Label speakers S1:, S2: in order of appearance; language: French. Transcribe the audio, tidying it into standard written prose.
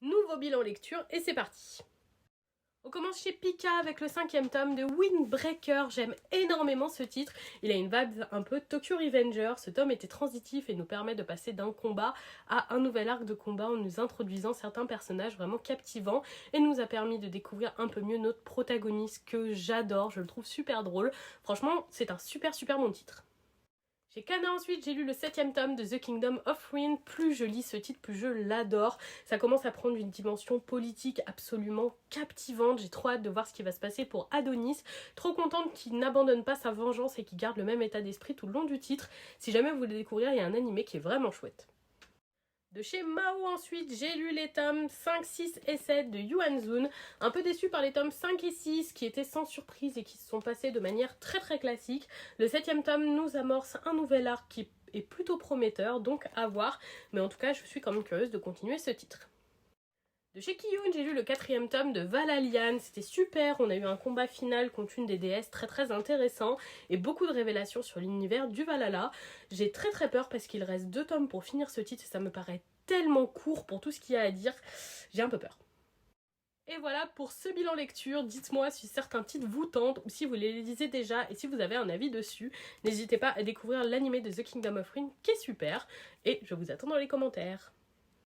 S1: Nouveau bilan lecture et c'est parti. On commence chez Pika avec le 5e tome de Windbreaker. J'aime énormément ce titre. Il a une vibe un peu Tokyo Revenger. Ce tome était transitif et nous permet de passer d'un combat à un nouvel arc de combat en nous introduisant certains personnages vraiment captivants et nous a permis de découvrir un peu mieux notre protagoniste que j'adore. Je le trouve super drôle. Franchement, c'est un super bon titre. Chez Kana ensuite, j'ai lu le 7e tome de The Kingdom of Wind. Plus je lis ce titre, plus je l'adore. Ça commence à prendre une dimension politique absolument captivante. J'ai trop hâte de voir ce qui va se passer pour Adonis. Trop contente qu'il n'abandonne pas sa vengeance et qu'il garde le même état d'esprit tout le long du titre. Si jamais vous voulez découvrir, il y a un animé qui est vraiment chouette. De chez Mao ensuite, j'ai lu les tomes 5, 6 et 7 de Yuan Zun. Un peu déçue par les tomes 5 et 6 qui étaient sans surprise et qui se sont passés de manière très classique. Le 7e tome nous amorce un nouvel arc qui est plutôt prometteur, donc à voir. Mais en tout cas, je suis quand même curieuse de continuer ce titre. De chez Kiyun, j'ai lu le 4e tome de Valalian, c'était super, on a eu un combat final contre une des déesses très intéressant et beaucoup de révélations sur l'univers du Valhalla. J'ai très peur parce qu'il reste 2 tomes pour finir ce titre et ça me paraît tellement court pour tout ce qu'il y a à dire, j'ai un peu peur. Et voilà pour ce bilan lecture, dites-moi si certains titres vous tentent ou si vous les lisez déjà et si vous avez un avis dessus. N'hésitez pas à découvrir l'animé de The Kingdom of Wind qui est super et je vous attends dans les commentaires.